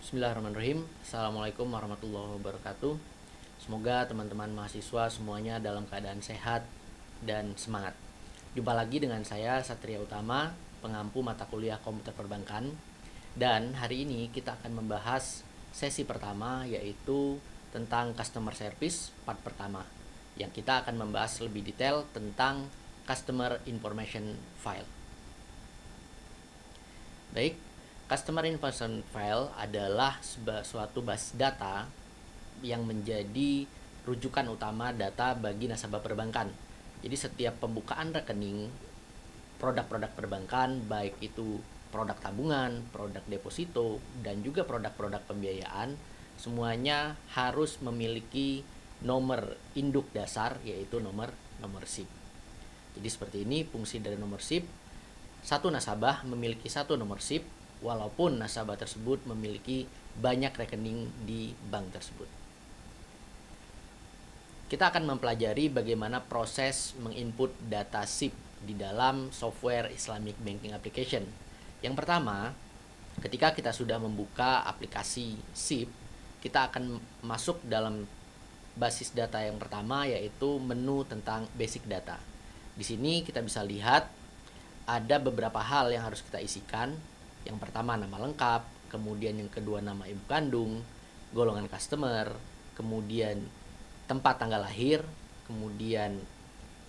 Bismillahirrahmanirrahim. Assalamualaikum warahmatullahi wabarakatuh. Semoga teman-teman mahasiswa semuanya dalam keadaan sehat dan semangat. Jumpa lagi dengan saya Satria Utama, pengampu mata kuliah komputer perbankan. Dan hari ini kita akan membahas sesi pertama, yaitu tentang customer service part pertama, yang kita akan membahas lebih detail tentang customer information file. Baik, customer information file adalah suatu basis data yang menjadi rujukan utama data bagi nasabah perbankan. Jadi setiap pembukaan rekening produk-produk perbankan, baik itu produk tabungan, produk deposito, dan juga produk-produk pembiayaan, semuanya harus memiliki nomor induk dasar, yaitu nomor SIP. Jadi seperti ini fungsi dari nomor SIP. Satu nasabah memiliki satu nomor SIP, walaupun nasabah tersebut memiliki banyak rekening di bank tersebut. Kita akan mempelajari bagaimana proses menginput data SIP di dalam software Islamic Banking Application. Yang pertama, ketika kita sudah membuka aplikasi SIP, kita akan masuk dalam basis data yang pertama, yaitu menu tentang basic data. Di sini kita bisa lihat ada beberapa hal yang harus kita isikan. Yang pertama nama lengkap, kemudian yang kedua nama ibu kandung, golongan customer, kemudian tempat tanggal lahir, kemudian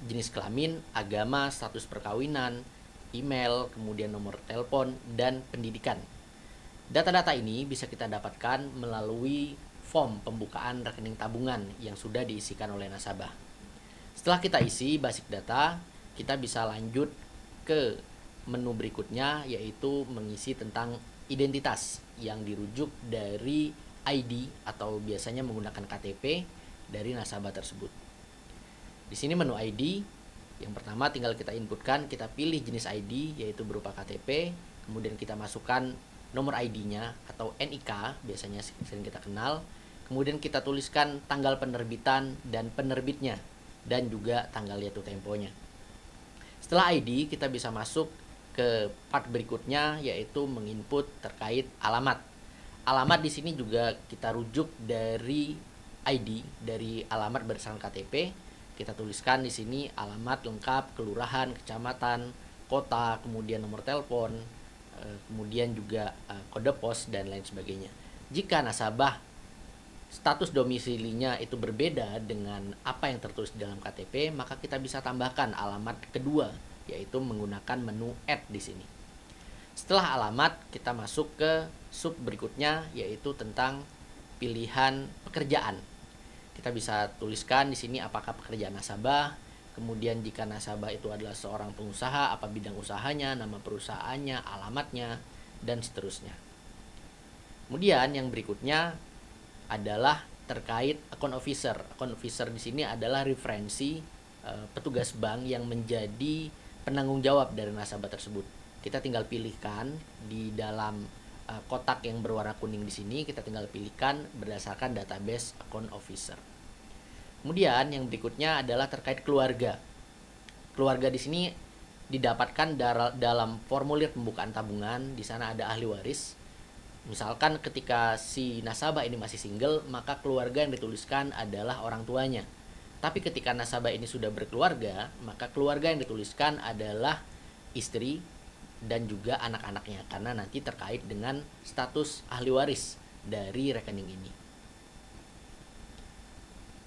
jenis kelamin, agama, status perkawinan, email, kemudian nomor telepon, dan pendidikan. Data-data ini bisa kita dapatkan melalui form pembukaan rekening tabungan yang sudah diisikan oleh nasabah. Setelah kita isi basic data, kita bisa lanjut ke menu berikutnya, yaitu mengisi tentang identitas yang dirujuk dari ID atau biasanya menggunakan KTP dari nasabah tersebut. Di sini menu ID, yang pertama tinggal kita inputkan, kita pilih jenis ID yaitu berupa KTP, kemudian kita masukkan nomor ID-nya atau NIK, biasanya sering kita kenal, kemudian kita tuliskan tanggal penerbitan dan penerbitnya, dan juga tanggal jatuh temponya. Setelah ID, kita bisa masuk ke part berikutnya, yaitu menginput terkait alamat. Alamat di sini juga kita rujuk dari ID, dari alamat berdasarkan KTP. Kita tuliskan di sini alamat lengkap, kelurahan, kecamatan, kota, kemudian nomor telepon, kemudian juga kode pos dan lain sebagainya. Jika nasabah status domisilinya itu berbeda dengan apa yang tertulis di dalam KTP, maka kita bisa tambahkan alamat kedua, yaitu menggunakan menu add di sini. Setelah alamat, kita masuk ke sub berikutnya, yaitu tentang pilihan pekerjaan. Kita bisa tuliskan di sini apakah pekerjaan nasabah, kemudian jika nasabah itu adalah seorang pengusaha, apa bidang usahanya, nama perusahaannya, alamatnya, dan seterusnya. Kemudian yang berikutnya adalah terkait account officer. Account officer di sini adalah referensi petugas bank yang menjadi penanggung jawab dari nasabah tersebut. Kita tinggal pilihkan di dalam kotak yang berwarna kuning di sini, kita tinggal pilihkan berdasarkan database account officer. Kemudian yang berikutnya adalah terkait keluarga. Keluarga di sini didapatkan dalam formulir pembukaan tabungan. Di sana ada ahli waris. Misalkan ketika si nasabah ini masih single, maka keluarga yang dituliskan adalah orang tuanya. Tapi ketika nasabah ini sudah berkeluarga, maka keluarga yang dituliskan adalah istri dan juga anak-anaknya, karena nanti terkait dengan status ahli waris dari rekening ini.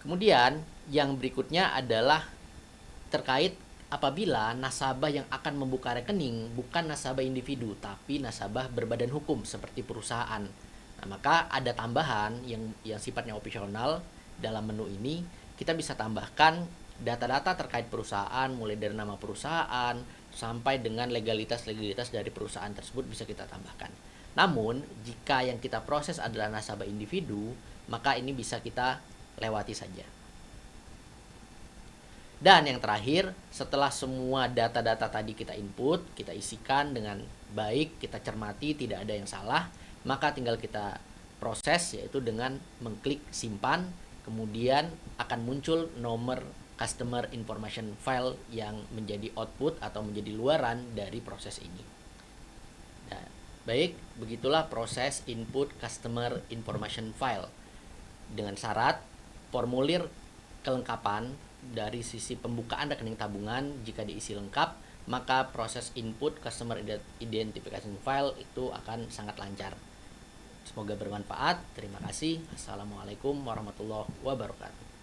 Kemudian yang berikutnya adalah terkait apabila nasabah yang akan membuka rekening bukan nasabah individu, tapi nasabah berbadan hukum seperti perusahaan. Nah, maka ada tambahan yang sifatnya opsional dalam menu ini. Kita bisa tambahkan data-data terkait perusahaan, mulai dari nama perusahaan sampai dengan legalitas dari perusahaan tersebut bisa kita tambahkan. Namun, jika yang kita proses adalah nasabah individu, maka ini bisa kita lewati saja. Dan yang terakhir, setelah semua data-data tadi kita input, kita isikan dengan baik, kita cermati tidak ada yang salah, maka tinggal kita proses, yaitu dengan mengklik simpan, kemudian akan muncul nomor customer information file yang menjadi output atau menjadi luaran dari proses ini. Nah, Baik, begitulah proses input customer information file. Dengan syarat formulir kelengkapan dari sisi pembukaan rekening tabungan jika diisi lengkap, maka proses input customer identification file itu akan sangat lancar. Semoga bermanfaat. Terima kasih. Assalamualaikum warahmatullahi wabarakatuh.